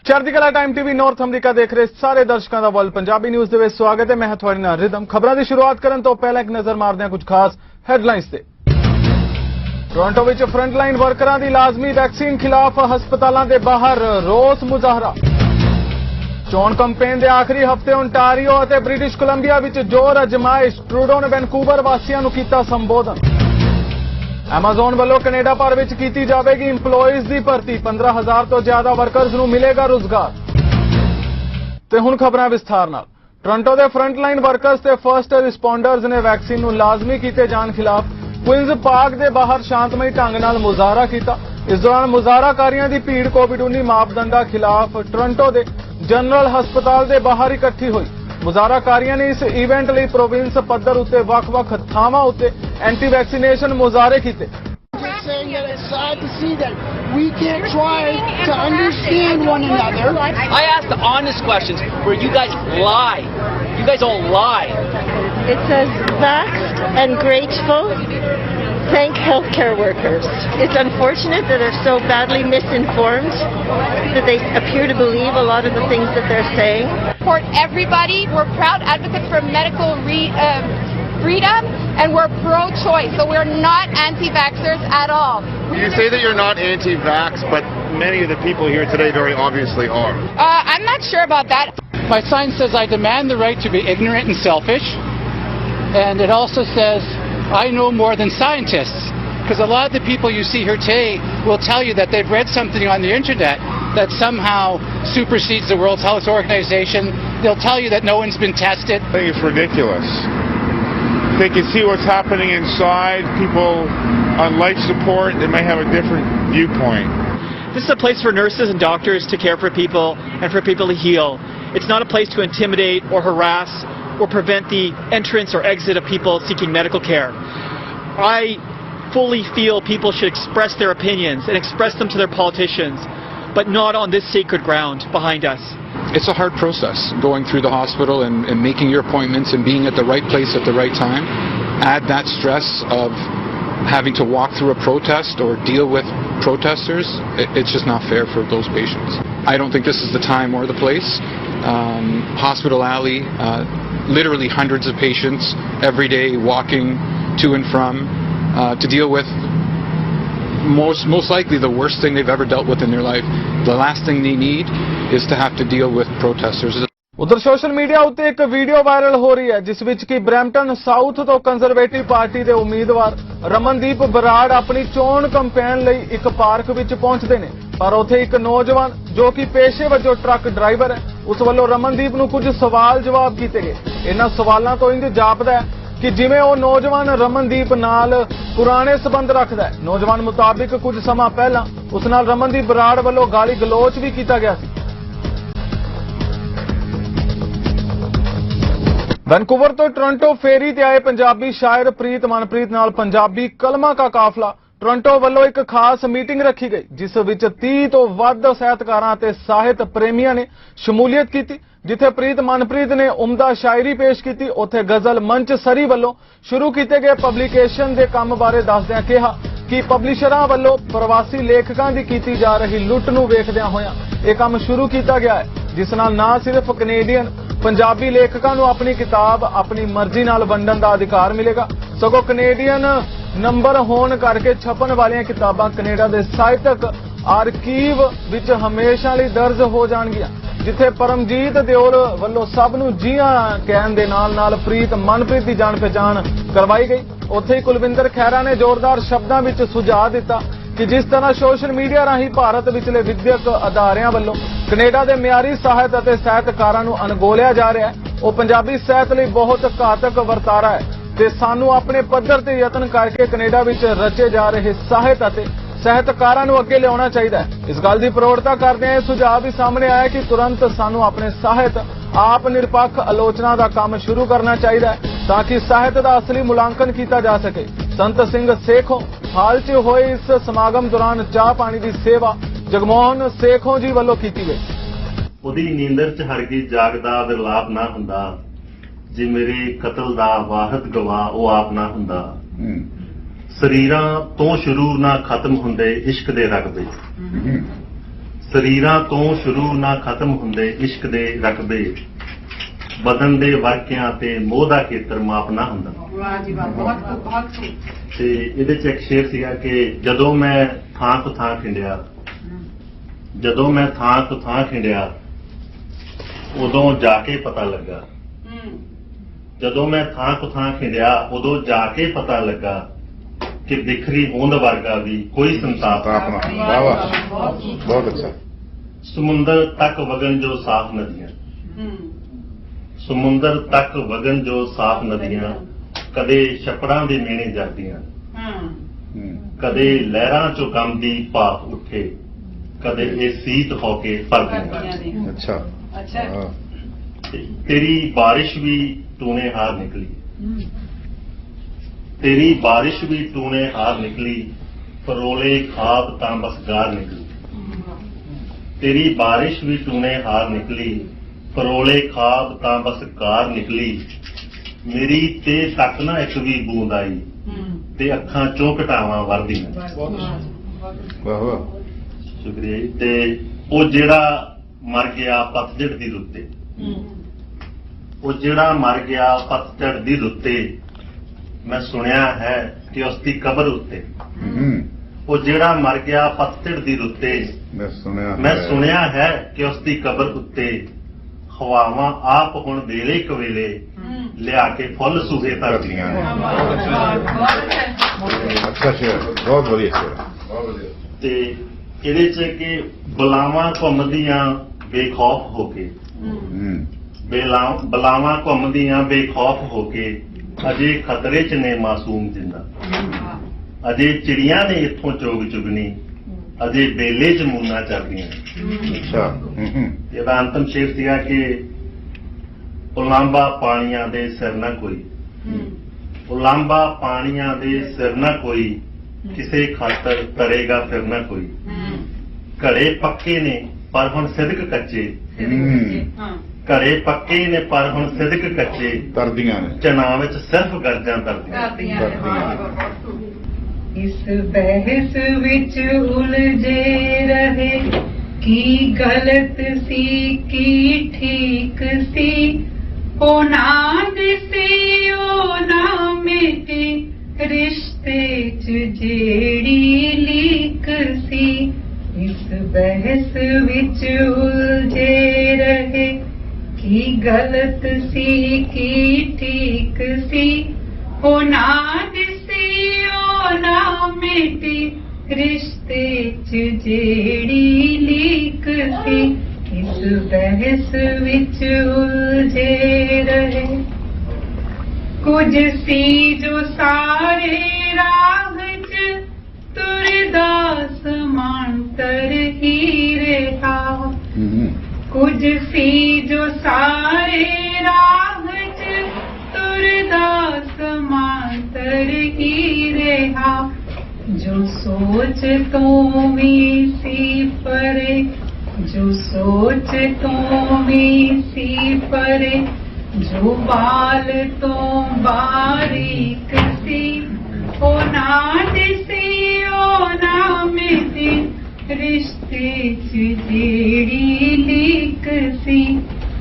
ਚੜ੍ਹਦੀ ਕਲਾ time TV north America ਦੇਖ ਰਹੇ ਸਾਰੇ ਦਰਸ਼ਕਾਂ ਦਾ ਵਰਲਡ ਪੰਜਾਬੀ ਨਿਊਜ਼ ਦੇ ਵਿੱਚ ਸਵਾਗਤ ਹੈ। ਮੈਂ ਤੁਹਾਡੇ ਨਾਲ ਰਿਦਮ। ਖਬਰਾਂ ਦੀ ਸ਼ੁਰੂਆਤ ਕਰਨ ਤੋਂ ਪਹਿਲਾਂ ਇੱਕ ਨਜ਼ਰ ਮਾਰਦੇ ਹਾਂ ਕੁਝ ਖਾਸ ਹੈਡਲਾਈਨਸ ਤੇ। ਟੋਰਾਂਟੋ ਵਿੱਚ ਫਰੰਟਲਾਈਨ ਵਰਕਰਾਂ ਦੀ ਲਾਜ਼ਮੀ ਵੈਕਸੀਨ ਖਿਲਾਫ ਹਸਪਤਾਲਾਂ ਦੇ ਬਾਹਰ ਰੋਸ ਮੁਜ਼ਾਹਰਾ। ਚੋਣ ਕੰਪੇਨ ਦੇ ਆਖਰੀ ਹਫ਼ਤੇ ਓਨਟਾਰੀਓ ਅਤੇ ਬ੍ਰਿਟਿਸ਼ ਕੋਲੰਬੀਆ ਵਿੱਚ ਜ਼ੋਰ ਅਜ਼ਮਾਇਸ਼। ਟਰੂਡੋ ਨੇ ਵੈਨਕੂਵਰ ਵਾਸੀਆਂ ਨੂੰ ਕੀਤਾ ਸੰਬੋਧਨ। ਐਮਾਜ਼ੋਨ ਵੱਲੋਂ ਕੈਨੇਡਾ ਭਰ ਵਿੱਚ ਕੀਤੀ ਜਾਵੇਗੀ ਇੰਪਲੋਈਜ਼ ਦੀ ਭਰਤੀ। 15,000 ਤੋਂ ਜ਼ਿਆਦਾ ਵਰਕਰਜ਼ ਨੂੰ ਮਿਲੇਗਾ ਰੁਜ਼ਗਾਰ। ਤੇ ਹੁਣ ਖਬਰਾਂ ਵਿਸਥਾਰ ਨਾਲ। ਟੋਰਾਂਟੋ ਦੇ ਫਰੰਟਲਾਈਨ ਵਰਕਰਜ਼ ਤੇ ਫਰਸਟ ਰਿਸਪੌਂਡਰਜ਼ ਨੇ ਵੈਕਸੀਨ ਨੂੰ ਲਾਜ਼ਮੀ ਕੀਤੇ ਜਾਣ ਖਿਲਾਫ ਕੁਇਨਜ਼ ਪਾਰਕ ਦੇ ਬਾਹਰ ਸ਼ਾਂਤਮਈ ਢੰਗ ਨਾਲ ਮੁਜ਼ਾਹਰਾ ਕੀਤਾ। ਇਸ ਦੌਰਾਨ ਮੁਜ਼ਾਹਰਾਕਾਰੀਆਂ ਦੀ ਭੀੜ ਕੋਵਿਡ-19 ਮਾਪਦੰਡਾਂ ਖਿਲਾਫ ਟੋਰਾਂਟੋ ਦੇ ਜਨਰਲ ਹਸਪਤਾਲ ਦੇ ਬਾਹਰ ਇਕੱਠੀ ਹੋਈ। ਮੁਜ਼ਾਹਰਾਕਾਰੀਆਂ ਨੇ ਇਸ ਇਵੈਂਟ ਲਈ ਪ੍ਰੋਵਿੰਸ ਪੱਧਰ ਉੱਤੇ ਵੱਖ-ਵੱਖ ਥਾਵਾਂ ਉੱਤੇ ਐਂਟੀ ਵੈਕਸੀਨੇਸ਼ਨ ਮੁਜ਼ਾਹਰੇ ਕੀਤੇ। Saying that it's sad to see that we can't try to understand one another. I asked the honest questions where you guys lie. You guys all lie. It says vaxxed and grateful. Thank healthcare workers. It's unfortunate that they're so badly misinformed that they appear to believe a lot of the things that they're saying. Support everybody. We're proud advocates for medical freedom, and we're pro-choice, so we're not anti-vaxxers at all. You say that you're not anti-vax, but many of the people here today very obviously are. I'm not sure about that. My sign says I demand the right to be ignorant and selfish, and it also says I know more than scientists, because a lot of the people you see here today will tell you that they've read something on the internet that somehow supersedes the World Health Organization. They'll tell you that no one's been tested. I think it's ridiculous. They can see what's happening inside. People on life support, they may have a different viewpoint. This is a place for nurses and doctors to care for people and for people to heal. It's not a place to intimidate or harass or prevent the entrance or exit of people seeking medical care. I fully feel people should express their opinions and express them to their politicians, but not on this sacred ground behind us. It's a hard process going through the hospital and making your appointments and being at the right place at the right time. Add that stress of having to walk through a protest or deal with protesters. It's just not fair for those patients. I don't think this is the time or the place. Hospital Alley, literally hundreds of patients every day walking to and from to deal with most likely the worst thing they've ever dealt with in their life. The last thing they need is to have to deal with protesters. ਉਧਰ social media ਉੱਤੇ ਇੱਕ video viral ਹੋ ਰਹੀ ਹੈ ਜਿਸ ਵਿੱਚ ਕਿ Brampton south ਤੋਂ ਕੰਜ਼ਰਵੇਟਿਵ ਪਾਰਟੀ ਦੇ ਉਮੀਦਵਾਰ ਰਮਨਦੀਪ ਬਰਾੜ ਆਪਣੀ ਚੋਣ ਕੰਪੇਨ ਲਈ ਇੱਕ ਪਾਰਕ ਵਿੱਚ ਪਹੁੰਚਦੇ ਨੇ, ਪਰ ਉੱਥੇ ਇੱਕ ਨੌਜਵਾਨ ਜੋ ਕਿ ਪੇਸ਼ੇ ਵਜੋਂ ਟਰੱਕ ਡਰਾਈਵਰ ਹੈ ਉਸ ਵੱਲੋਂ ਰਮਨਦੀਪ ਨੂੰ ਕੁਝ ਸਵਾਲ ਜਵਾਬ ਕੀਤੇ ਗਏ। ਇਹਨਾਂ ਸਵਾਲਾਂ ਤੋਂ ਇੰਜ ਜਾਪਦਾ ਹੈ ਕਿ ਜਿਵੇਂ ਉਹ ਨੌਜਵਾਨ ਰਮਨਦੀਪ ਨਾਲ ਪੁਰਾਣੇ ਸਬੰਧ ਰੱਖਦਾ ਹੈ। ਨੌਜਵਾਨ ਮੁਤਾਬਿਕ ਕੁਝ ਸਮਾਂ ਪਹਿਲਾਂ ਉਸ ਨਾਲ ਰਮਨਦੀਪ ਬਰਾੜ ਵੱਲੋਂ ਗਾਲੀ ਗਲੋਚ ਵੀ ਕੀਤਾ ਗਿਆ ਸੀ। ਵੈਨਕੂਵਰ ਤੋਂ ਟੋਰਾਂਟੋ ਫੇਰੀ ਤੇ ਆਏ ਪੰਜਾਬੀ ਸ਼ਾਇਰ ਪ੍ਰੀਤ ਮਨਪ੍ਰੀਤ ਨਾਲ ਪੰਜਾਬੀ ਕਲਮਾਂ ਦਾ ਕਾਫਲਾ ਟੋਰਾਂਟੋ ਵੱਲੋਂ ਇੱਕ ਖਾਸ ਮੀਟਿੰਗ ਰੱਖੀ ਗਈ ਜਿਸ ਵਿੱਚ 30 ਤੋਂ ਵੱਧ ਸਾਹਿਤਕਾਰਾਂ ਅਤੇ ਸਾਹਿਤ ਪ੍ਰੇਮੀਆਂ ਨੇ ਸ਼ਮੂਲੀਅਤ ਕੀਤੀ। ਜਿੱਥੇ ਪ੍ਰੀਤ ਮਨਪ੍ਰੀਤ ਨੇ ਉਮਦਾ ਸ਼ਾਇਰੀ ਪੇਸ਼ ਕੀਤੀ, ਉੱਥੇ ਗਜ਼ਲ ਮੰਚ ਸਰੀ ਵੱਲੋਂ ਸ਼ੁਰੂ ਕੀਤੇ ਗਏ ਪਬਲਿਕੇਸ਼ਨ ਦੇ ਕੰਮ ਬਾਰੇ ਦੱਸਦਿਆਂ ਕਿਹਾ ਕਿ ਪਬਲਿਸ਼ਰਾਂ ਵੱਲੋਂ ਪ੍ਰਵਾਸੀ ਲੇਖਕਾਂ ਦੀ ਕੀਤੀ ਜਾ ਰਹੀ ਲੁੱਟ ਨੂੰ ਵੇਖਦਿਆਂ ਹੋਇਆਂ ਇਹ ਕੰਮ ਸ਼ੁਰੂ ਕੀਤਾ ਗਿਆ ਹੈ, ਜਿਸ ਨਾਲ ਨਾ ਸਿਰਫ ਕੈਨੇਡੀਅਨ ਪੰਜਾਬੀ ਲੇਖਕਾਂ ਨੂੰ ਆਪਣੀ ਕਿਤਾਬ ਆਪਣੀ ਮਰਜ਼ੀ ਨਾਲ ਵੰਡਣ ਦਾ ਅਧਿਕਾਰ ਮਿਲੇਗਾ, ਸਗੋਂ ਕੈਨੇਡੀਅਨ ਨੰਬਰ ਹੋਣ ਕਰਕੇ ਛਪਣ ਵਾਲੀਆਂ ਕਿਤਾਬਾਂ ਕੈਨੇਡਾ ਦੇ ਸਾਹਿਤਕ ਆਰਕੀਵ ਵਿੱਚ ਹਮੇਸ਼ਾ ਲਈ ਦਰਜ ਹੋ ਜਾਣਗੀਆਂ। ਜਿੱਥੇ ਪਰਮਜੀਤ ਦਿਓਲ ਵੱਲੋਂ ਸਭ ਨੂੰ ਜੀਆਂ ਕਹਿਣ ਦੇ ਨਾਲ ਪ੍ਰੀਤ ਮਨਪ੍ਰੀਤ ਦੀ ਜਾਣ ਪਛਾਣ ਕਰਵਾਈ ਗਈ, ਉੱਥੇ ਹੀ ਕੁਲਵਿੰਦਰ ਖਹਿਰਾ ਨੇ ਜ਼ੋਰਦਾਰ ਸ਼ਬਦਾਂ ਵਿੱਚ ਸੁਝਾਅ ਦਿੱਤਾ ਕਿ ਜਿਸ ਤਰ੍ਹਾਂ ਸੋਸ਼ਲ ਮੀਡੀਆ ਰਾਹੀਂ ਭਾਰਤ ਵਿਚਲੇ ਵਿਦਿਅਕ ਅਦਾਰਿਆਂ ਵੱਲੋਂ ਕੈਨੇਡਾ ਦੇ ਮਿਆਰੀ ਸਾਹਿਤ ਅਤੇ ਸਾਹਿਤਕਾਰਾਂ ਨੂੰ ਅਣਗੌਲਿਆ ਜਾ ਰਿਹਾ ਹੈ, ਉਹ ਪੰਜਾਬੀ ਸਾਹਿਤ ਲਈ ਬਹੁਤ ਘਾਤਕ ਵਰਤਾਰਾ ਹੈ ਤੇ ਸਾਨੂੰ ਆਪਣੇ ਪੱਧਰ ਤੇ ਯਤਨ ਕਰਕੇ ਕੈਨੇਡਾ ਵਿੱਚ ਰਚੇ ਜਾ ਰਹੇ ਸਾਹਿਤ ਅਤੇ ਸਾਹਿਤਕਾਰਾਂ ਨੂੰ ਅੱਗੇ ਲਿਆਉਣਾ ਚਾਹੀਦਾ ਹੈ। ਇਸ ਗੱਲ ਦੀ ਪ੍ਰੋੜਤਾ ਕਰਦਿਆਂ ਇਹ ਸੁਝਾਅ ਵੀ ਸਾਹਮਣੇ ਆਇਆ ਕਿ ਤੁਰੰਤ ਸਾਨੂੰ ਆਪਣੇ ਸਾਹਿਤ ਆਪ ਨਿਰਪੱਖ ਆਲੋਚਨਾ ਦਾ ਕੰਮ ਸ਼ੁਰੂ ਕਰਨਾ ਚਾਹੀਦਾ ਹੈ ਤਾਂ ਕਿ ਸਾਹਿਤ ਦਾ ਅਸਲੀ ਮੁਲਾਂਕਣ ਕੀਤਾ ਜਾ ਸਕੇ। ਸੰਤ ਸਿੰਘ ਸੇਖੋਂ ਹਾਲ 'ਚ ਹੋਏ ਇਸ ਸਮਾਗਮ ਦੌਰਾਨ ਚਾਹ ਪਾਣੀ ਦੀ ਸੇਵਾ ਜਗਮੋਹਨ ਸੇਖੋਂ ਜੀ ਵੱਲੋਂ ਕੀਤੀ ਗਈ। ਉਹਦੀ ਨੀਂਦਰ 'ਚ ਹਰਗਿਜ਼ ਜਾਗਦਾ ਵਿਰਲਾਪ ਨਾ ਹੁੰਦਾ, ਜੇ ਮੇਰੇ ਕਤਲ ਦਾ ਵਾਹਦ ਗਵਾਹ ਉਹ ਆਪ ਨਾ ਹੁੰਦਾ। ਸਰੀਰਾਂ ਤੋਂ ਸ਼ੁਰੂ ਨਾ ਖਤਮ ਹੁੰਦੇ ਇਸ਼ਕ ਦੇ ਰਕਬੇ, ਸਰੀਰਾਂ ਤੋਂ ਸ਼ੁਰੂ ਨਾ ਖਤਮ ਹੁੰਦੇ ਇਸ਼ਕ ਦੇ ਰਕਬੇ, ਬਦਨ ਦੇ ਵਰਕਿਆਂ ਤੇ ਮੋਹ ਦਾ ਖੇਤਰ ਮਾਪ ਨਾ ਹੁੰਦਾ। ਵਾਹ ਜੀ ਵਾਹ, ਬਹੁਤ ਬਹੁਤ ਤੇ ਇਹਦੇ ਚ ਇੱਕ ਸ਼ੇਰ ਸੀਗਾ ਕਿ ਜਦੋਂ ਮੈਂ ਥਾਂ ਤੋਂ ਥਾਂ ਖਿੰਡਿਆ, ਜਦੋਂ ਮੈਂ ਥਾਂ ਤੋਂ ਥਾਂ ਖਿੰਡਿਆ ਉਦੋਂ ਜਾ ਕੇ ਪਤਾ ਲੱਗਾ, ਜਦੋਂ ਮੈਂ ਥਾਂ ਤੋਂ ਥਾਂ ਖਿੰਡਿਆ ਉਦੋਂ ਜਾ ਕੇ ਪਤਾ ਲੱਗਾ ਕਿ ਬਿਖਰੀ ਹੋਂਦ ਵਰਗਾ ਵੀ ਕੋਈ ਸੰਤਾਪ ਨਾ। ਵਾਹ ਵਾਹ, ਬਹੁਤ ਅੱਛਾ। ਸਮੁੰਦਰ ਤੱਕ ਵਗਨ ਜੋ ਸਾਫ਼ ਨਦੀਆਂ, ਸਮੁੰਦਰ ਤੱਕ ਵਗਨ ਜੋ ਸਾਫ਼ ਨਦੀਆਂ, ਕਦੇ ਛਪੜਾਂ ਦੇ ਮੇਣੇ ਜਾਂਦੀਆਂ, ਕਦੇ ਲਹਿਰਾਂ ਚੋਂ ਗਮ ਦੀ ਭਾਪ ਉੱਠੇ, ਕਦੇ ਇਹ ਸੀਤ ਹੋ ਕੇ ਭਰਦੀਆਂ। ਅੱਛਾ ਅੱਛਾ। ਤੇਰੀ ਬਾਰਿਸ਼ ਵੀ ਤੂਨੇ ਹਾਰ ਨਿਕਲੀ, तेरी बारिश भी तूने हार निकली, फरोले खाब तां बस गार निकली। तेरी बारिश भी तूने हार निकली, फरोले खाब तां बस गार निकली। मेरी ते तक ना एक भी बूंद आई, ते अखां चों घटावां वरदियां। वाह वाह, शुक्रिया जी। ते ਉਹ ਜਿਹੜਾ ਮਰ ਗਿਆ ਪਤਝੜ ਦੀ ਰੁੱਤੇ, ਉਹ ਜਿਹੜਾ ਮਰ ਗਿਆ ਪਤਝੜ ਦੀ ਰੁੱਤੇ, ਮੈਂ ਸੁਣਿਆ ਹੈ ਕਿ ਉਸ ਦੀ ਕਬਰ ਉੱਤੇ, ਉਹ ਜਿਹੜਾ ਮਰ ਗਿਆ ਪਤਝੜ ਦੀ ਰੁੱਤੇ, ਮੈਂ ਸੁਣਿਆ ਹੈ ਕਿ ਉਸ ਦੀ ਕਬਰ ਉੱਤੇ ਹਵਾਵਾਂ ਆਪ ਹੁਣ ਵੇਲੇ ਕਵੇਲੇ ਲਿਆ ਕੇ ਫੁੱਲ ਸੂਹੇ ਧਰਦੀਆਂ। ਅੱਛਾ ਸ਼ੇਰ, ਬਹੁਤ ਵਧੀਆ ਸ਼ੇਰ। ਤੇ ਇਹਦੇ ਚ ਕਿ ਬਲਾਵਾਂ ਘੁੰਮਦੀਆਂ ਬੇਖੌਫ ਹੋ ਕੇ, ਬਲਾਵਾਂ ਘੁੰਮਦੀਆਂ ਬੇਖੌਫ ਹੋ ਕੇ, ਅਜੇ ਖਤਰੇ ਚ ਨੇ ਮਾਸੂਮ ਜਿੰਦਾ, ਅਜੇ ਚਿੜੀਆਂ ਨੇ ਇੱਥੋਂ ਚੋਗ ਚੁਗਣੀ, ਅਜੇ ਬੇਲੇ ਚ ਮੂਨਾ ਚੜਦੀਆਂ। ਇਹਦਾ ਅੰਤਮ ਸ਼ੇਰ ਸੀਗਾ ਕਿ ਉਲਾਂਬਾ ਪਾਣੀਆਂ ਦੇ ਸਿਰ ਨਾ ਕੋਈ, ਉਲਾਂਬਾ ਪਾਣੀਆਂ ਦੇ ਸਿਰ ਨਾ ਕੋਈ, ਕਿਸੇ ਖਾਤਰ ਕਰੇਗਾ ਫਿਰ ਨਾ ਕੋਈ। ਘੜੇ ਪੱਕੇ ਨੇ ਪਰ ਹੁਣ ਸਿਦਕ ਕੱਚੇ, ਘੜੇ ਪੱਕੇ ਨੇ ਪਰ ਹੁਣ ਸਿਦਕ ਕੱਚੇ, ਤਰਦੀਆਂ ਨੇ ਚਨਾ ਵਿੱਚ ਸਿਰਫ ਗਰਜਾਂ ਤਰਦੀਆਂ। ਇਸ ਬਹਿਸ ਵਿੱਚ ਉਲਝੇ ਰਹੇ, ਕੀ ਗਲਤ ਸੀ ਕੀ ਠੀਕ ਸੀ, ਉਹ ਨਾ ਦਿਸੀ ਉਹ ਨਾ ਮਿਟੀ, ਰਿਸ਼ਤੇ ਚ ਜਿਹੜੀ ਲੀਕ ਸੀ। ਇਸ ਬਹਿਸ ਵਿੱਚ ਉਲਝੇ ਰਹੇ, ਕੀ ਗਲਤ ਸੀ ਕੀ ਠੀਕ ਸੀ, ਉਹ ਨਾ ਦਿਸੀ ਉਹ ਨਾ ਮਿਟੀ, ਰਿਸ਼ਤੇ ਚ ਜਿਹੜੀ ਲੀਕ ਸੀ। ਇਸ ਬਹਿਸ ਵਿੱਚ ਉਲਝੇ ਰਹੇ, ਕੁਝ ਸੀ ਜੋ ਸਾਰੇ ਰਾਹ ਚ ਤੁਰਦਾ ਸਮਾਂਤਰ ਹੀ ਰਿਹਾ, ਕੁਝ ਸੀ ਜੋ ਸਾਰੇ ਰਾਹ ਚ ਤੁਰਦਾ ਸਮਾਂਤਰ ਹੀ ਰਿਹਾ, ਜੋ ਸੋਚ ਤੋਂ ਵੀ ਸੀ ਪਰੇ, ਜੋ ਸੋਚ ਤੋਂ ਵੀ ਸੀ ਪਰੇ, ਜੋ ਬਾਲ ਤੋਂ ਬਾਰੀਕ ਸੀ, ਉਹ ਨਾ ਦਿਸੀ ਉਹ ਨਾ ਮਿਟੀ, ਰਿਸ਼ਤੇ ਚ ਜਿਹੜੀ ਲੀਕ ਸੀ।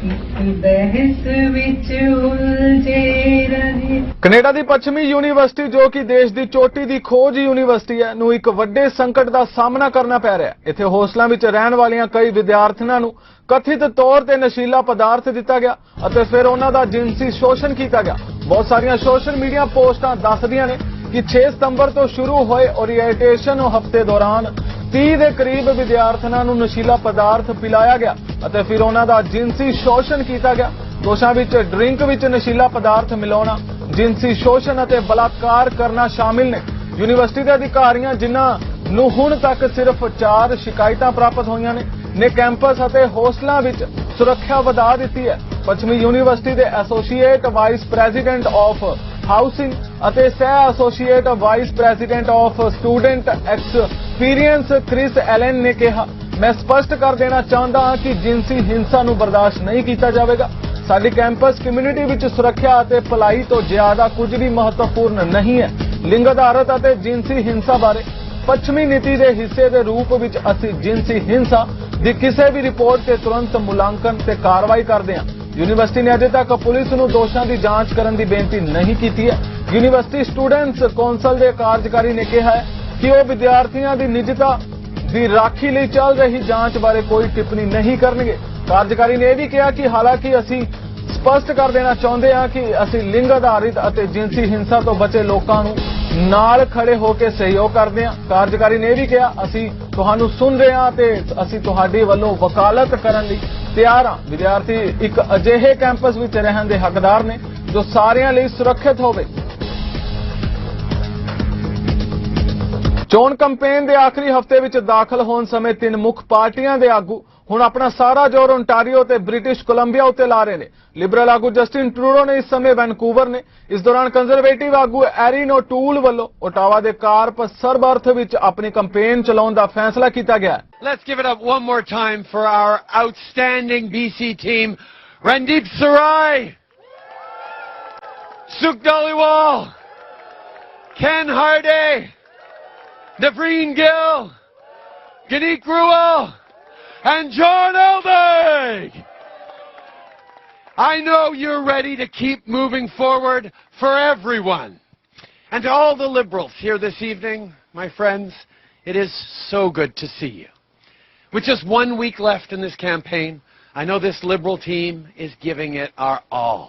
ਇਸ ਬਹਿਸ ਵਿੱਚ ਉਲਝੇ ਰਹੇ। ਕੈਨੇਡਾ ਦੀ ਪੱਛਮੀ ਯੂਨੀਵਰਸਿਟੀ, ਜੋ ਕਿ ਦੇਸ਼ ਦੀ ਚੋਟੀ ਦੀ ਖੋਜ ਯੂਨੀਵਰਸਿਟੀ ਹੈ, ਨੂੰ ਇੱਕ ਵੱਡੇ ਸੰਕਟ ਦਾ ਸਾਹਮਣਾ ਕਰਨਾ ਪੈ ਰਿਹਾ ਹੈ। ਇੱਥੇ ਹੋਸਟਲਾਂ ਵਿੱਚ ਰਹਿਣ ਵਾਲੀਆਂ ਕਈ ਵਿਦਿਆਰਥਣਾਂ ਨੂੰ ਕਥਿਤ ਤੌਰ ਤੇ ਨਸ਼ੀਲਾ ਪਦਾਰਥ ਦਿੱਤਾ ਗਿਆ ਅਤੇ ਫਿਰ ਉਹਨਾਂ ਦਾ ਜਿਨਸੀ ਸ਼ੋਸ਼ਣ ਕੀਤਾ ਗਿਆ। ਬਹੁਤ ਸਾਰੀਆਂ ਸੋਸ਼ਲ ਮੀਡੀਆ ਪੋਸਟਾਂ ਦੱਸਦੀਆਂ ਨੇ ਕਿ 6 ਸਤੰਬਰ ਤੋਂ ਸ਼ੁਰੂ ਹੋਏ ਓਰੀਐਂਟੇਸ਼ਨ ਹਫ਼ਤੇ ਦੌਰਾਨ 30 ਦੇ ਕਰੀਬ ਵਿਦਿਆਰਥਣਾਂ ਨੂੰ ਨਸ਼ੀਲਾ ਪਦਾਰਥ ਪਿਲਾਇਆ ਗਿਆ ਅਤੇ ਫਿਰ ਉਹਨਾਂ ਦਾ ਜਿਨਸੀ ਸ਼ੋਸ਼ਣ ਕੀਤਾ ਗਿਆ। ਦੋਸ਼ਾਂ ਵਿੱਚ ਡਰਿੰਕ ਵਿੱਚ ਨਸ਼ੀਲਾ ਪਦਾਰਥ ਮਿਲਾਉਣਾ, ਜਿਨਸੀ ਸ਼ੋਸ਼ਣ ਅਤੇ ਬਲਾਤਕਾਰ ਕਰਨਾ ਸ਼ਾਮਿਲ ਨੇ। ਯੂਨੀਵਰਸਿਟੀ ਦੇ ਅਧਿਕਾਰੀਆਂ, ਜਿਨ੍ਹਾਂ ਨੂੰ ਹੁਣ ਤੱਕ ਸਿਰਫ 4 ਸ਼ਿਕਾਇਤਾਂ ਪ੍ਰਾਪਤ ਹੋਈਆਂ ਨੇ ਕੈਂਪਸ ਅਤੇ ਹੋਸਟਲਾਂ ਵਿੱਚ ਸੁਰੱਖਿਆ ਵਧਾ ਦਿੱਤੀ ਹੈ। ਪੱਛਮੀ ਯੂਨੀਵਰਸਿਟੀ ਦੇ associate vice president of housing ਅਤੇ ਸਹਿ associate vice president of student experience Chris Allen ਨੇ ਕਿਹਾ, ਮੈਂ ਸਪਸ਼ਟ ਕਰ ਦੇਣਾ ਚਾਹੁੰਦਾ ਹਾਂ ਕਿ ਜਿਨਸੀ ਹਿੰਸਾ ਨੂੰ ਬਰਦਾਸ਼ਤ ਨਹੀਂ ਕੀਤਾ ਜਾਵੇਗਾ। ਸਾਡੀ ਕੈਂਪਸ ਕਮਿਊਨਿਟੀ ਵਿੱਚ ਸੁਰੱਖਿਆ ਅਤੇ ਭਲਾਈ ਤੋਂ ਜ਼ਿਆਦਾ ਕੁਝ ਵੀ ਮਹੱਤਵਪੂਰਨ ਨਹੀਂ ਹੈ। ਲਿੰਗ ਆਧਾਰਿਤ ਅਤੇ ਜਿਨਸੀ ਹਿੰਸਾ ਬਾਰੇ ਪੱਛਮੀ ਨੀਤੀ ਦੇ ਹਿੱਸੇ ਦੇ ਰੂਪ ਵਿੱਚ ਅਸੀਂ ਜਿਨਸੀ ਹਿੰਸਾ ਦੀ ਕਿਸੇ ਵੀ ਰਿਪੋਰਟ ਤੇ ਤੁਰੰਤ ਮੁਲਾਂਕਣ ਤੇ ਕਾਰਵਾਈ ਕਰਦੇ ਹਾਂ। ਯੂਨੀਵਰਸਿਟੀ ਨੇ ਅਜੇ ਤੱਕ ਪੁਲਿਸ ਨੂੰ ਦੋਸ਼ਾਂ ਦੀ ਜਾਂਚ ਕਰਨ ਦੀ ਬੇਨਤੀ ਨਹੀਂ ਕੀਤੀ ਹੈ। ਯੂਨੀਵਰਸਿਟੀ ਸਟੂਡੈਂਟਸ ਕੌਂਸਲ ਦੇ ਕਾਰਜਕਾਰੀ ਨੇ ਕਿਹਾ ਹੈ ਕਿ ਉਹ ਵਿਦਿਆਰਥੀਆਂ ਦੀ ਨਿੱਜਤਾ ਦੀ ਰਾਖੀ ਲਈ ਚੱਲ ਰਹੀ ਜਾਂਚ ਬਾਰੇ ਕੋਈ ਟਿੱਪਣੀ ਨਹੀਂ ਕਰਨਗੇ। ਕਾਰਜਕਾਰੀ ਨੇ ਇਹ ਵੀ ਕਿਹਾ ਕਿ ਹਾਲਾਂਕਿ ਅਸੀਂ ਸਪਸ਼ਟ ਕਰ ਦੇਣਾ ਚਾਹੁੰਦੇ ਹਾਂ ਕਿ ਅਸੀਂ ਲਿੰਗ ਆਧਾਰਿਤ ਅਤੇ ਜਿਨਸੀ ਹਿੰਸਾ ਤੋਂ ਬਚੇ ਲੋਕਾਂ ਨੂੰ ਨਾਲ ਖੜੇ ਹੋ ਕੇ ਸਹਿਯੋਗ ਕਰਦੇ ਹਾਂ। ਕਾਰਜਕਾਰੀ ਨੇ ਇਹ ਵੀ ਕਿਹਾ ਅਸੀਂ ਤੁਹਾਨੂੰ ਸੁਣ ਰਹੇ ਹਾਂ ਤੇ ਅਸੀਂ ਤੁਹਾਡੇ ਵੱਲੋਂ ਵਕਾਲਤ ਕਰਨ ਲਈ ਤਿਆਰ ਹਾਂ। ਵਿਦਿਆਰਥੀ ਇੱਕ ਅਜਿਹੇ ਕੈਂਪਸ ਵਿੱਚ ਰਹਿਣ ਦੇ ਹੱਕਦਾਰ ਨੇ ਜੋ ਸਾਰਿਆਂ ਲਈ ਸੁਰੱਖਿਅਤ ਹੋਵੇ। ਚੋਣ ਕੈਂਪੇਨ ਦੇ ਆਖਰੀ ਹਫ਼ਤੇ ਵਿੱਚ ਦਾਖਲ ਹੋਣ ਸਮੇਂ ਤਿੰਨ ਮੁੱਖ ਪਾਰਟੀਆਂ ਦੇ ਆਗੂ ਹੁਣ ਆਪਣਾ ਸਾਰਾ ਜ਼ੋਰ ਓਨਟਾਰੀਓ ਤੇ ਬ੍ਰਿਟਿਸ਼ ਕੋਲੰਬੀਆ ਉੱਤੇ ਲਾ ਰਹੇ ਨੇ। ਲਿਬਰਲ ਆਗੂ ਜਸਟਿਨ ਟਰੂਡੋ ਨੇ ਇਸ ਸਮੇਂ ਵੈਨਕੂਵਰ ਨੇ। ਇਸ ਦੌਰਾਨ ਕੰਜ਼ਰਵੇਟਿਵ ਆਗੂ ਐਰਿਨ ਓਟੂਲ ਵੱਲੋਂ ਓਟਾਵਾ ਦੇ ਕਾਰਪ ਸਰਬਰਥ ਵਿੱਚ ਆਪਣੀ ਕੈਂਪੇਨ ਚਲਾਉਣ ਦਾ ਫੈਸਲਾ ਕੀਤਾ ਗਿਆ ਹੈ। Let's give it up one more time for our outstanding BC team. Randeep Sarai, Sukh Dhaliwal, Ken Hardy, Navreen Gill, Ganeek Ruel, and John Eldig. I know you're ready to keep moving forward for everyone. And to all the Liberals here this evening, my friends, it is so good to see you. With just 1 week left in this campaign, I know this Liberal team is giving it our all.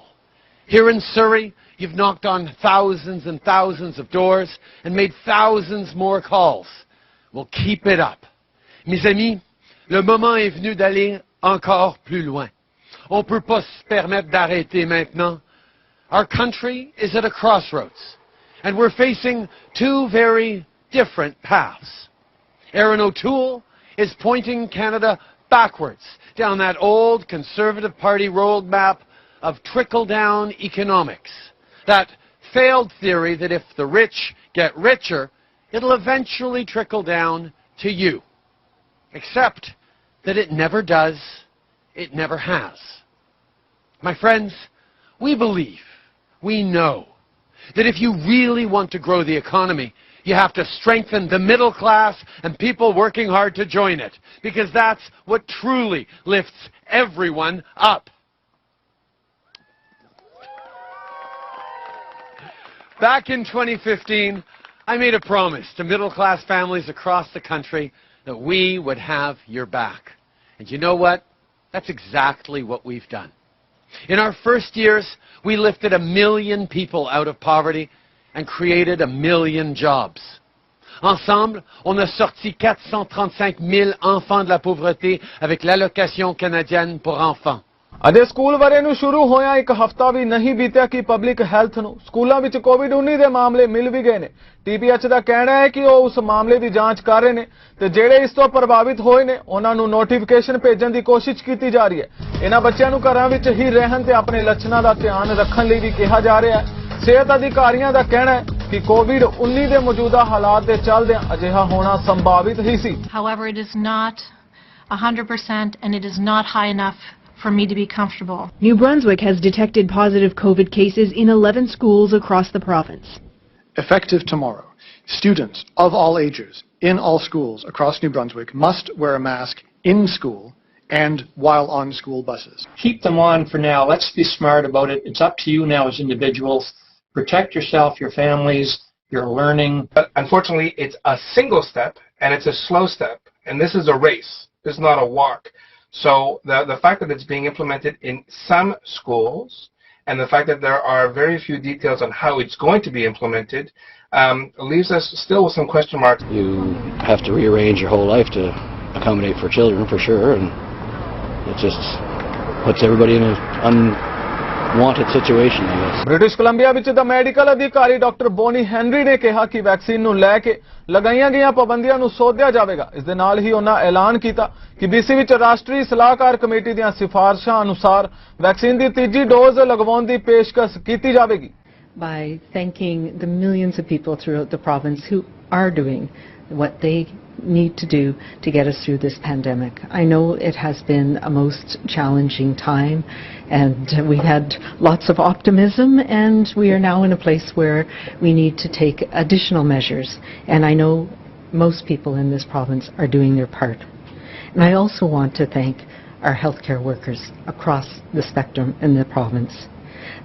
Here in Surrey, you've knocked on thousands and thousands of doors and made thousands more calls. We'll keep it up. Mes amis, le moment est venu d'aller encore plus loin. On ne peut pas se permettre d'arrêter maintenant. Our country is at a crossroads, and we're facing two very different paths. Erin O'Toole is pointing Canada backwards down that old Conservative Party roadmap of trickle-down economics, that failed theory that if the rich get richer, it'll eventually trickle down to you. Except that it never does, it never has. My friends, we believe, we know, that if you really want to grow the economy, you have to strengthen the middle class and people working hard to join it, because that's what truly lifts everyone up. Back in 2015, I made a promise to middle-class families across the country that we would have your back. And you know what? That's exactly what we've done. In our first years, we lifted 1 million people out of poverty and created 1 million jobs. Ensemble, on a sorti 435 000 enfants de la pauvreté avec l'allocation canadienne pour enfants. Ajay school ਵਰੇ ਨੂੰ ਸ਼ੁਰੂ ਹੋਇਆ ਇੱਕ ਹਫ਼ਤਾ ਵੀ ਨਹੀਂ ਬੀਤਿਆ ਕਿ public health ਨੂੰ ਸਕੂਲਾਂ ਵਿੱਚ ਕੋਵਿਡ-19 ਦੇ ਮਾਮਲੇ ਮਿਲ ਵੀ ਗਏ ਨੇ। TPH ਦਾ ਕਹਿਣਾ ਹੈ ਕਿ ਉਹ ਉਸ ਮਾਮਲੇ ਦੀ ਜਾਂਚ ਕਰ ਰਹੇ ਨੇ ਤੇ ਜਿਹੜੇ ਇਸ ਤੋਂ ਪ੍ਰਭਾਵਿਤ ਹੋਏ ਨੇ ਉਹਨਾਂ ਨੂੰ ਨੋਟੀਫਿਕੇਸ਼ਨ ਭੇਜਣ ਦੀ ਕੋਸ਼ਿਸ਼ ਕੀਤੀ ਜਾ ਰਹੀ ਹੈ। ਇਹਨਾਂ ਬੱਚਿਆਂ ਨੂੰ ਘਰਾਂ ਵਿੱਚ ਹੀ ਰਹਿਣ ਤੇ ਆਪਣੇ ਲੱਛਣਾਂ ਦਾ ਧਿਆਨ ਰੱਖਣ ਲਈ ਵੀ ਕਿਹਾ ਜਾ ਰਿਹਾ ਹੈ। ਸਿਹਤ ਅਧਿਕਾਰੀਆਂ ਦਾ ਕਹਿਣਾ ਹੈ ਕਿ ਕੋਵਿਡ-19 ਦੇ ਮੌਜੂਦਾ ਹਾਲਾਤ ਦੇ ਚੱਲਦਿਆਂ ਅਜਿਹਾ ਹੋਣਾ ਸੰਭਾਵਿਤ ਹੀ ਸੀ। However, it is not 100% and it is not high enough for me to be comfortable. New Brunswick has detected positive COVID cases in 11 schools across the province. Effective tomorrow, students of all ages in all schools across New Brunswick must wear a mask in school and while on school buses. Keep them on for now. Let's be smart about it. It's up to you now as individuals. Protect yourself, your families, your learning. But unfortunately, it's a single step and it's a slow step. And this is a race. It's not a walk. So the fact that it's being implemented in some schools and the fact that there are very few details on how it's going to be implemented leaves us still with some question marks. You have to rearrange your whole life to accommodate for children, for sure, and it just puts everybody in an unwanted situation, I guess. British Columbia ਵਿੱਚ ਦਾ medical ਅਧਿਕਾਰੀ doctor Bonnie Henry ਨੇ ਕਿਹਾ ਕਿ vaccine ਨੂੰ ਲੈ ਕੇ ਲਗਾਈਆਂ ਗਈਆਂ ਪਾਬੰਦੀਆਂ ਨੂੰ ਸੋਧਿਆ ਜਾਵੇਗਾ। ਇਸ ਦੇ ਨਾਲ ਹੀ ਉਹਨਾਂ ਐਲਾਨ ਕੀਤਾ ਕਿ BC ਵਿੱਚ ਰਾਸ਼ਟਰੀ ਸਲਾਹਕਾਰ ਕਮੇਟੀ ਦੀਆਂ ਸਿਫਾਰਸ਼ਾਂ ਅਨੁਸਾਰ ਵੈਕਸੀਨ ਦੀ ਤੀਜੀ ਡੋਜ਼ ਲਗਵਾਉਣ ਦੀ ਪੇਸ਼ਕਸ਼ ਕੀਤੀ ਜਾਵੇਗੀ। By thanking the millions of people throughout the province who are doing what they need to do to get us through this pandemic. I know it has been a most challenging time and we've had lots of optimism, and we are now in a place where we need to take additional measures, and I know most people in this province are doing their part. And I also want to thank our healthcare workers across the spectrum in the province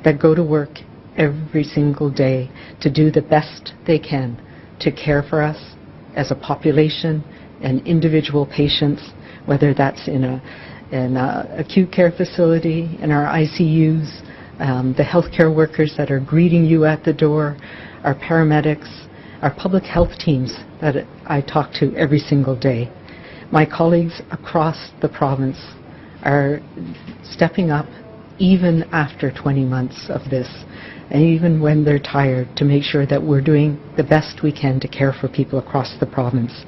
that go to work every single day to do the best they can to care for us as a population and individual patients, whether that's in an acute care facility, in our ICUs, the healthcare workers that are greeting you at the door, our paramedics, our public health teams that I talk to every single day. My colleagues across the province are stepping up even after 20 months of this, and even when they're tired, to make sure that we're doing the best we can to care for people across the province.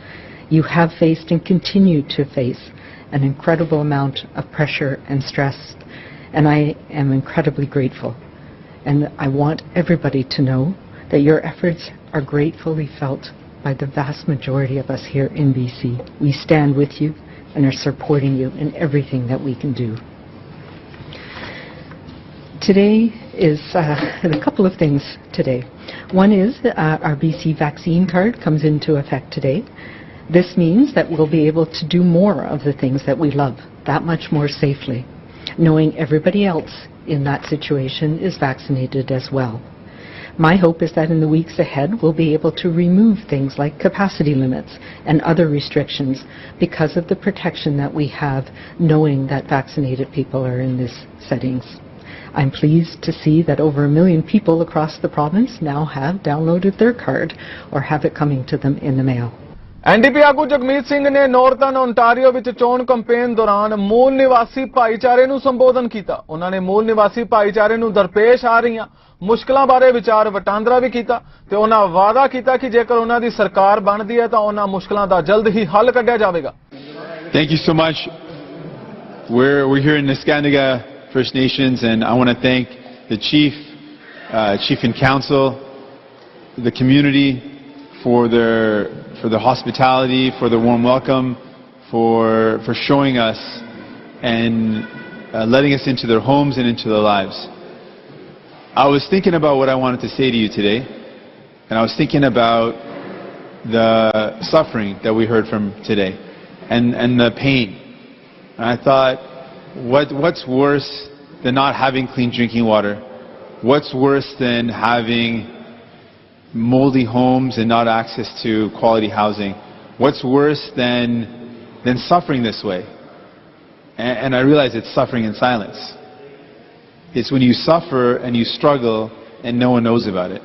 You have faced and continue to face an incredible amount of pressure and stress, and I am incredibly grateful. And I want everybody to know that your efforts are gratefully felt by the vast majority of us here in BC. We stand with you and are supporting you in everything that we can do. Today is a couple of things today. One is our BC vaccine card comes into effect today. This means that we'll be able to do more of the things that we love, that much more safely, knowing everybody else in that situation is vaccinated as well. My hope is that in the weeks ahead we'll be able to remove things like capacity limits and other restrictions because of the protection that we have, knowing that vaccinated people are in these settings. I'm pleased to see that over 1 million people across the province now have downloaded their card or have it coming to them in the mail. NDP ਆਗੂ ਜਗਮੀਤ ਸਿੰਘ ਨੇ northern Ontario ਵਿੱਚ ਚੋਣ campaign ਦੌਰਾਨ ਮੂਲ ਨਿਵਾਸੀ ਭਾਈਚਾਰੇ ਨੂੰ ਸੰਬੋਧਨ ਕੀਤਾ। ਉਹਨਾਂ ਨੇ ਮੂਲ ਨਿਵਾਸੀ ਭਾਈਚਾਰੇ ਨੂੰ ਦਰਪੇਸ਼ ਆ ਰਹੀਆਂ ਮੁਸ਼ਕਲਾਂ ਬਾਰੇ ਵਿਚਾਰ ਵਟਾਂਦਰਾ ਵੀ ਕੀਤਾ ਤੇ ਉਹਨਾਂ ਵਾਅਦਾ ਕੀਤਾ ਕਿ ਜੇਕਰ ਉਹਨਾਂ ਦੀ ਸਰਕਾਰ ਬਣਦੀ ਹੈ ਤਾਂ ਉਹਨਾਂ ਮੁਸ਼ਕਲਾਂ ਦਾ ਜਲਦ ਹੀ ਹੱਲ ਕੱਢਿਆ ਜਾਵੇਗਾ। Thank you so much. We're here in Niskandiga First Nations, and I want to thank the chief and council, the community for the hospitality, for the warm welcome, for showing us and letting us into their homes and into their lives. I was thinking about what I wanted to say to you today, and I was thinking about the suffering that we heard from today and the pain. And I thought, what's worse than not having clean drinking water? What's worse than having moldy homes and not access to quality housing? What's worse than suffering this way? And I realize it's suffering in silence. It's when you suffer and you struggle and no one knows about it.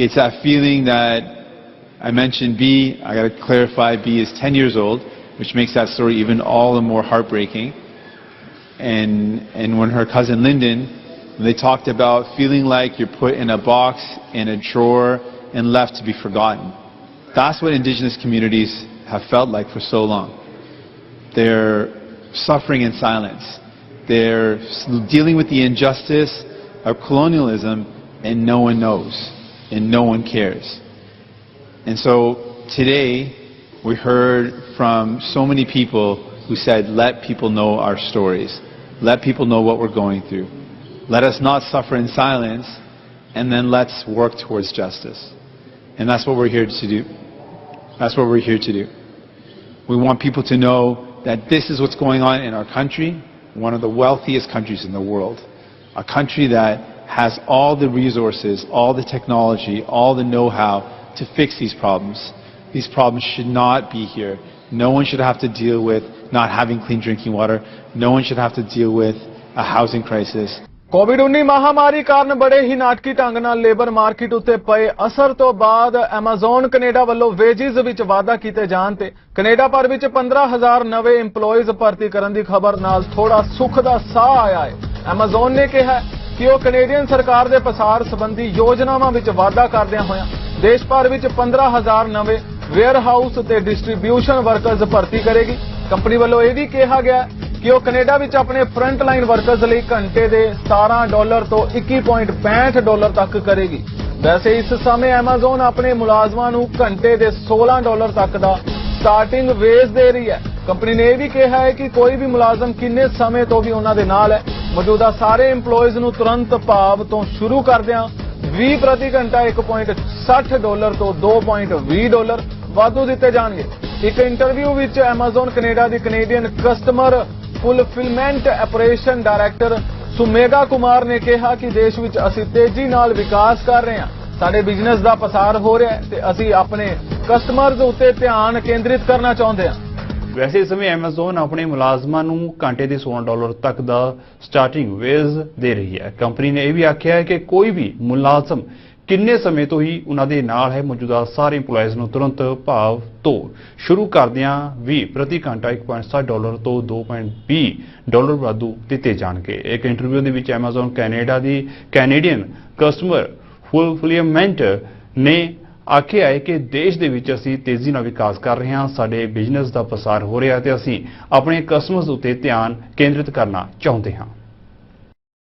It's that feeling that I mentioned B, I got to clarify, B is 10 years old, which makes that story even all the more heartbreaking. And when her cousin Lyndon, they talked about feeling like you're put in a box, in a drawer, and left to be forgotten. That's what Indigenous communities have felt like for so long. They're suffering in silence. They're dealing with the injustice of colonialism, and no one knows, and no one cares. And so today, we heard from so many people who said, let people know our stories. Let people know what we're going through. Let us not suffer in silence, and then let's work towards justice. And that's what we're here to do. That's what we're here to do. We want people to know that this is what's going on in our country, one of the wealthiest countries in the world. A country that has all the resources, all the technology, all the know-how to fix these problems. These problems should not be here. No one should have to deal with not having clean drinking water. No one should have to deal with a housing crisis. ਕੋਵਿਡ-19 ਮਹਾਮਾਰੀ ਕਾਰਨ ਬੜੇ ਹੀ ਨਾਟਕੀ ਢੰਗ ਨਾਲ labour market ਉੱਤੇ ਪਏ ਅਸਰ ਤੋਂ ਬਾਅਦ ਐਮਾਜ਼ਨ ਕੈਨੇਡਾ ਵੱਲੋਂ ਵੇਜਿਸ ਵਿੱਚ ਵਾਧਾ ਕੀਤੇ ਜਾਣ ਤੇ ਕੈਨੇਡਾ ਭਰ ਵਿੱਚ 15000 ਨਵੇਂ EMPLOYEES ਭਰਤੀ ਕਰਨ ਦੀ ਖਬਰ ਨਾਲ ਥੋੜਾ ਸੁੱਖ ਦਾ ਸਾਹ ਆਇਆ ਹੈ। ਐਮਾਜ਼ਨ ਨੇ ਕਿਹਾ ਕਿ ਉਹ ਕੈਨੇਡੀਅਨ ਸਰਕਾਰ ਦੇ ਪਸਾਰ ਸੰਬੰਧੀ ਯੋਜਨਾਵਾਂ ਵਿੱਚ ਵਾਧਾ ਕਰਦਿਆਂ ਹੋਇਆਂ ਦੇਸ਼ ਭਰ ਵਿੱਚ 15000 ਨਵੇਂ ਵੇਅਰਹਾਊਸ ਤੇ ਡਿਸਟ੍ਰੀਬਿਊਸ਼ਨ ਵਰਕਰਸ ਭਰਤੀ ਕਰੇਗੀ। ਕੰਪਨੀ ਵੱਲੋਂ ਇਹ ਵੀ ਕਿਹਾ ਗਿਆ ਕਿ ਉਹ ਕੈਨੇਡਾ ਵਿੱਚ ਆਪਣੇ ਫਰੰਟ ਲਾਈਨ ਵਰਕਰਸ ਲਈ ਘੰਟੇ ਦੇ $17 ਤੋਂ $21.65 ਤੱਕ ਕਰੇਗੀ। ਵੈਸੇ ਇਸ ਸਮੇਂ ਐਮਾਜ਼ਨ ਆਪਣੇ ਮੁਲਾਜ਼ਮਾਂ ਨੂੰ ਘੰਟੇ ਦੇ $16 ਤੱਕ ਦਾ ਸਟਾਰਟਿੰਗ ਵੇਜ ਦੇ ਰਹੀ ਹੈ। ਕੰਪਨੀ ਨੇ ਇਹ ਵੀ ਕਿਹਾ ਹੈ ਕਿ ਕੋਈ ਵੀ ਮੁਲਾਜ਼ਮ ਕਿੰਨੇ ਸਮੇਂ ਤੋਂ ਵੀ ਉਹਨਾਂ ਦੇ ਨਾਲ ਹੈ। ਮੌਜੂਦਾ ਸਾਰੇ EMPLOYEES ਨੂੰ ਤੁਰੰਤ ਭਾਵ ਤੋਂ ਸ਼ੁਰੂ ਕਰਦਿਆਂ 20 ਪ੍ਰਤੀ ਘੰਟਾ $1.60 ਤੋਂ $2.20 ਵਾਧੂ ਦਿੱਤੇ ਜਾਣਗੇ। ਇੱਕ ਇੰਟਰਵਿਊ ਵਿੱਚ ਐਮਾਜ਼ਨ ਕੈਨੇਡਾ ਦੀ Canadian customer fulfilment operation director Sumega Kumar ਨੇ ਕਿਹਾ ਕਿ ਦੇਸ਼ ਵਿੱਚ ਅਸੀਂ ਤੇਜ਼ੀ ਨਾਲ ਵਿਕਾਸ ਕਰ ਰਹੇ ਹਾਂ, ਸਾਡੇ ਬਿਜ਼ਨਸ ਦਾ ਪਸਾਰ ਹੋ ਰਿਹਾ ਹੈ ਤੇ ਅਸੀਂ ਆਪਣੇ ਕਸਟਮਰਜ਼ ਉੱਤੇ ਧਿਆਨ ਕੇਂਦਰਿਤ ਕਰਨਾ ਚਾਹੁੰਦੇ ਹਾਂ। ਵੈਸੇ ਇਸ ਸਮੇਂ ਐਮਾਜ਼ਨ ਆਪਣੇ ਮੁਲਾਜ਼ਮਾਂ ਨੂੰ ਘੰਟੇ ਦੇ $16 ਤੱਕ ਦਾ ਸਟਾਰਟਿੰਗ ਵੇਜ ਦੇ ਰਹੀ ਹੈ। ਕੰਪਨੀ ਨੇ ਇਹ ਵੀ ਆਖਿਆ ਹੈ ਕਿ ਕੋਈ ਵੀ ਮੁਲਾਜ਼ਮ ਕਿੰਨੇ ਸਮੇਂ ਤੋਂ ਹੀ ਉਹਨਾਂ ਦੇ ਨਾਲ ਹੈ, ਮੌਜੂਦਾ ਸਾਰੇ EMPLOYEES ਨੂੰ ਤੁਰੰਤ ਭਾਵ ਤੋਂ ਸ਼ੁਰੂ ਕਰਦਿਆਂ ਵੀ ਪ੍ਰਤੀ ਘੰਟਾ $1.7 ਤੋਂ $2.20 ਵਾਧੂ ਦਿੱਤੇ ਜਾਣਗੇ। ਇੱਕ ਇੰਟਰਵਿਊ ਦੇ ਵਿੱਚ ਐਮਾਜ਼ਨ ਕੈਨੇਡਾ ਦੀ ਕੈਨੇਡੀਅਨ ਕਸਟਮਰ ਫੁਲਫਿਲਮੈਂਟ ਨੇ ਆਖਿਆ ਹੈ ਕਿ ਦੇਸ਼ ਦੇ ਵਿੱਚ ਅਸੀਂ ਤੇਜ਼ੀ ਨਾਲ ਵਿਕਾਸ ਕਰ ਰਹੇ ਹਾਂ, ਸਾਡੇ ਬਿਜ਼ਨਸ ਦਾ ਪਸਾਰ ਹੋ ਰਿਹਾ ਤੇ ਅਸੀਂ ਆਪਣੇ ਕਸਟਮਰਸ ਉੱਤੇ ਧਿਆਨ ਕੇਂਦਰਿਤ ਕਰਨਾ ਚਾਹੁੰਦੇ ਹਾਂ।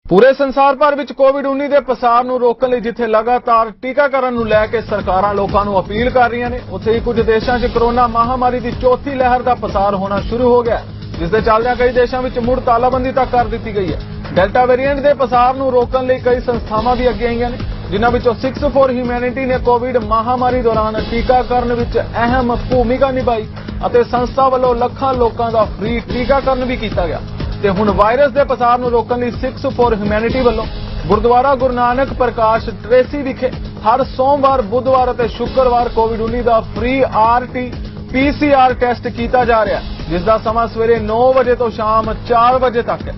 ਪੂਰੇ ਸੰਸਾਰ ਭਰ ਵਿੱਚ ਕੋਵਿਡ-19 ਦੇ ਪਸਾਰ ਨੂੰ ਰੋਕਣ ਲਈ ਜਿੱਥੇ ਲਗਾਤਾਰ ਟੀਕਾਕਰਨ ਨੂੰ ਲੈ ਕੇ ਸਰਕਾਰਾਂ ਲੋਕਾਂ ਨੂੰ ਅਪੀਲ ਕਰ ਰਹੀਆਂ ਨੇ, ਉੱਥੇ ਹੀ ਕੁਝ ਦੇਸ਼ਾਂ 'ਚ ਕਰੋਨਾ ਮਹਾਮਾਰੀ ਦੀ ਚੌਥੀ ਲਹਿਰ ਦਾ ਪਸਾਰ ਹੋਣਾ ਸ਼ੁਰੂ ਹੋ ਗਿਆ, ਜਿਸ ਦੇ ਚੱਲਦਿਆਂ ਕਈ ਦੇਸ਼ਾਂ ਵਿੱਚ ਮੁੜ ਤਾਲਾਬੰਦੀ ਤੱਕ ਕਰ ਦਿੱਤੀ ਗਈ ਹੈ। ਡੈਲਟਾ ਵੇਰੀਐਂਟ ਦੇ ਪਸਾਰ ਨੂੰ ਰੋਕਣ ਲਈ ਕਈ ਸੰਸਥਾਵਾਂ ਵੀ ਅੱਗੇ ਆਈਆਂ ਨੇ, ਜਿਨ੍ਹਾਂ ਵਿੱਚੋਂ 6 for Humanity ਨੇ ਕੋਵਿਡ ਮਹਾਮਾਰੀ ਦੌਰਾਨ ਟੀਕਾਕਰਨ ਵਿੱਚ ਅਹਿਮ ਭੂਮਿਕਾ ਨਿਭਾਈ ਅਤੇ ਸੰਸਥਾ ਵੱਲੋਂ ਲੱਖਾਂ ਲੋਕਾਂ ਦਾ ਫ੍ਰੀ ਟੀਕਾਕਰਨ ਵੀ ਕੀਤਾ ਗਿਆ। ਤੇ ਹੁਣ ਵਾਇਰਸ ਦੇ ਪਸਾਰ ਨੂੰ ਰੋਕਣ ਲਈ 6 for Humanity ਵੱਲੋਂ ਗੁਰਦੁਆਰਾ ਗੁਰੂ ਨਾਨਕ ਪ੍ਰਕਾਸ਼ ਟ੍ਰੇਸੀ ਵਿਖੇ ਹਰ ਸੋਮਵਾਰ, ਬੁੱਧਵਾਰ ਅਤੇ ਸ਼ੁੱਕਰਵਾਰ ਕੋਵਿਡ-19 ਦਾ ਫ੍ਰੀ RT-PCR ਟੈਸਟ ਕੀਤਾ ਜਾ ਰਿਹਾ ਹੈ, ਜਿਸ ਦਾ ਸਮਾਂ ਸਵੇਰੇ 9 ਵਜੇ ਤੋਂ ਸ਼ਾਮ 4 ਵਜੇ ਤੱਕ ਹੈ।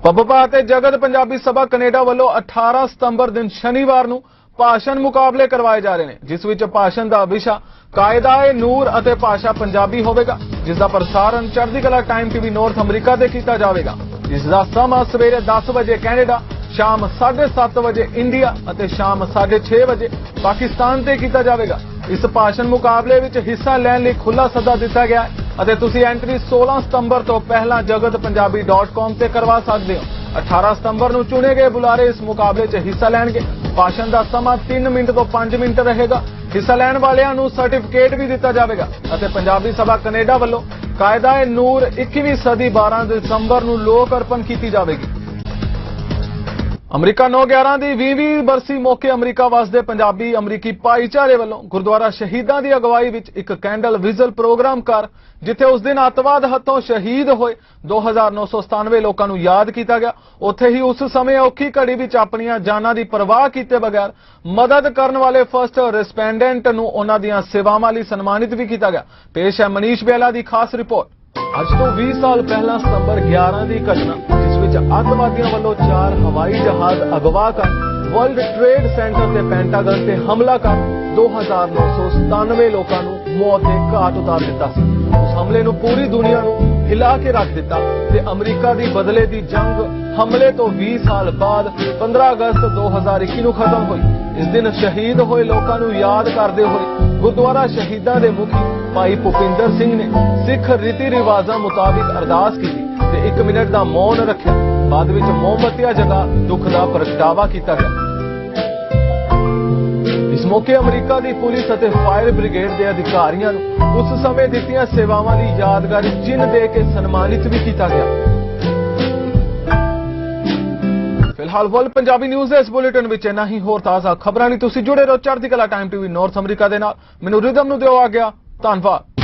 ਪੱਬਪਾ ਅਤੇ ਜਗਤ ਪੰਜਾਬੀ ਸਭਾ ਕੈਨੇਡਾ ਵੱਲੋਂ 18 ਸਤੰਬਰ ਦਿਨ ਸ਼ਨੀਵਾਰ ਨੂੰ ਭਾਸ਼ਣ ਮੁਕਾਬਲੇ ਕਰਵਾਏ ਜਾ ਰਹੇ ਨੇ, ਜਿਸ ਵਿੱਚ ਭਾਸ਼ਣ ਦਾ ਵਿਸ਼ਾ ਕਾਇਦਾ-ਏ-ਨੂਰ ਅਤੇ ਭਾਸ਼ਾ ਪੰਜਾਬੀ ਹੋਵੇਗਾ, ਜਿਸ ਦਾ ਪ੍ਰਸਾਰਣ ਚੜ੍ਹਦੀ ਕਲਾ ਟਾਈਮ TV ਨਾਰਥ ਅਮਰੀਕਾ ਤੇ ਕੀਤਾ ਜਾਵੇਗਾ। ਇਸ ਦਾ ਸਮਾਂ ਸਵੇਰੇ 10 ਵਜੇ ਕੈਨੇਡਾ, ਸ਼ਾਮ 7:30 ਵਜੇ ਇੰਡੀਆ ਅਤੇ ਸ਼ਾਮ 6:30 ਵਜੇ ਪਾਕਿਸਤਾਨ ਤੇ ਕੀਤਾ ਜਾਵੇਗਾ। ਇਸ ਭਾਸ਼ਣ ਮੁਕਾਬਲੇ ਵਿੱਚ ਹਿੱਸਾ ਲੈਣ ਲਈ ਖੁੱਲ੍ਹਾ ਸੱਦਾ ਦਿੱਤਾ ਗਿਆ ਹੈ ਅਤੇ ਤੁਸੀਂ ਐਂਟਰੀ 16 ਸਤੰਬਰ ਤੋਂ ਪਹਿਲਾਂ jagatpunjabi.com ਤੇ ਕਰਵਾ ਸਕਦੇ ਹੋ। 18 ਸਤੰਬਰ ਨੂੰ ਚੁਣੇ ਗਏ ਬੁਲਾਰੇ ਇਸ ਮੁਕਾਬਲੇ 'ਚ ਹਿੱਸਾ ਲੈਣਗੇ। ਭਾਸ਼ਣ ਦਾ ਸਮਾਂ 3 ਮਿੰਟ ਤੋਂ 5 ਮਿੰਟ ਰਹੇਗਾ। ਹਿੱਸਾ ਲੈਣ ਵਾਲਿਆਂ ਨੂੰ ਸਰਟੀਫਿਕੇਟ ਵੀ ਦਿੱਤਾ ਜਾਵੇਗਾ ਅਤੇ ਪੰਜਾਬੀ ਸਭਾ ਕੈਨੇਡਾ ਵੱਲੋਂ ਕਾਇਦਾ-ਏ-ਨੂਰ 21ਵੀਂ ਸਦੀ 12 ਦਸੰਬਰ ਨੂੰ ਲੋਕ ਅਰਪਣ ਕੀਤੀ ਜਾਵੇਗੀ। ਅਮਰੀਕਾ 9/11 ਦੀ 20ਵੀਂ ਬਰਸੀ ਮੌਕੇ ਅਮਰੀਕਾ ਵਸਦੇ ਪੰਜਾਬੀ ਅਮਰੀਕੀ ਭਾਈਚਾਰੇ ਵੱਲੋਂ ਗੁਰਦੁਆਰਾ ਸ਼ਹੀਦਾਂ ਦੀ ਅਗਵਾਈ ਵਿੱਚ ਇੱਕ ਕੈਂਡਲ ਵਿਜ਼ਲ ਪ੍ਰੋਗਰਾਮ ਕਰ, ਜਿੱਥੇ ਉਸ ਦਿਨ ਅੱਤਵਾਦ ਹੱਥੋਂ ਸ਼ਹੀਦ ਹੋਏ 2997 ਲੋਕਾਂ ਨੂੰ ਯਾਦ ਕੀਤਾ ਗਿਆ। ਉੱਥੇ ਹੀ ਉਸ ਸਮੇਂ ਔਖੀ ਘੜੀ ਵਿੱਚ ਆਪਣੀਆਂ ਜਾਨਾਂ ਦੀ ਪਰਵਾਹ ਕੀਤੇ ਬਗੈਰ ਮਦਦ ਕਰਨ ਵਾਲੇ ਫਸਟ ਰਿਸਪੈਂਡੈਂਟ ਨੂੰ ਉਹਨਾਂ ਦੀਆਂ ਸੇਵਾਵਾਂ ਲਈ ਸਨਮਾਨਿਤ ਵੀ ਕੀਤਾ ਗਿਆ। ਪੇਸ਼ ਹੈ ਮਨੀਸ਼ ਬੇਲਾ ਦੀ ਖਾਸ ਰਿਪੋਰਟ। ਅੱਜ ਤੋਂ 20 ਸਾਲ ਪਹਿਲਾਂ ਸਤੰਬਰ 11 ਦੀ ਘਟਨਾ, ਜਿਸ ਵਿੱਚ ਅੱਤਵਾਦੀਆਂ ਵੱਲੋਂ 4 ਹਵਾਈ ਜਹਾਜ਼ ਅਗਵਾ ਕਰ ਵਰਲਡ ਟ੍ਰੇਡ ਸੈਂਟਰ ਤੇ ਪੈਂਟਾਗਨ ਤੇ ਹਮਲਾ ਕਰ 2997 ਲੋਕਾਂ ਨੂੰ ਮੌਤ ਦੇ ਘਾਟ ਉਤਾਰ ਦਿੱਤਾ ਸੀ। ਉਸ ਹਮਲੇ ਨੂੰ ਪੂਰੀ ਦੁਨੀਆ ਨੂੰ ਹਿਲਾ ਕੇ ਰੱਖ ਦਿੱਤਾ ਤੇ ਅਮਰੀਕਾ ਦੀ ਬਦਲੇ ਦੀ ਜੰਗ ਹਮਲੇ ਤੋਂ 20 ਸਾਲ ਬਾਅਦ 15 ਅਗਸਤ 2021 ਨੂੰ ਖਤਮ ਹੋਈ। ਇਸ ਦਿਨ ਸ਼ਹੀਦ ਹੋਏ ਲੋਕਾਂ ਨੂੰ ਯਾਦ ਕਰਦੇ ਹੋਏ ਗੁਰਦੁਆਰਾ ਸ਼ਹੀਦਾਂ ਦੇ ਮੁਖੀ ਭਾਈ ਭੁਪਿੰਦਰ ਸਿੰਘ ਨੇ ਸਿੱਖ ਰੀਤੀ ਰਿਵਾਜ਼ਾਂ ਮੁਤਾਬਿਕ ਅਰਦਾਸ ਕੀਤੀ ਤੇ 1 ਮਿੰਟ ਦਾ ਮੌਨ ਰੱਖਿਆ। ਬਾਅਦ ਵਿੱਚ ਮੋਮਬੱਤੀਆਂ ਜਗਾ ਦੁੱਖ ਦਾ ਪ੍ਰਗਟਾਵਾ ਕੀਤਾ ਗਿਆ। ਇਸ ਮੌਕੇ ਅਮਰੀਕਾ ਦੀ ਪੁਲਿਸ ਅਤੇ ਫਾਇਰ ਬ੍ਰਿਗੇਡ ਦੇ ਅਧਿਕਾਰੀਆਂ ਨੂੰ ਉਸ ਸਮੇਂ ਦਿੱਤੀਆਂ ਸੇਵਾਵਾਂ ਲਈ ਯਾਦਗਾਰੀ ਚਿੰਨ੍ਹ ਦੇ ਕੇ ਸਨਮਾਨਿਤ ਵੀ ਕੀਤਾ ਗਿਆ। ਫਿਲਹਾਲ ਵਰਲਡ ਪੰਜਾਬੀ ਨਿਊਜ਼ ਦੇ ਇਸ ਬੁਲੇਟਿਨ ਵਿੱਚ ਇੰਨਾ ਹੀ। ਹੋਰ ਤਾਜ਼ਾ ਖਬਰਾਂ ਲਈ ਤੁਸੀਂ ਜੁੜੇ ਰਹੋ ਚੜ੍ਹਦੀ ਕਲਾ ਟਾਈਮ TV ਨਾਰਥ ਅਮਰੀਕਾ ਦੇ ਨਾਲ। ਮੈਨੂੰ ਰਿਦਮ ਨੂੰ ਦਿਓ ਆ ਗਿਆ। ਧੰਨਵਾਦ।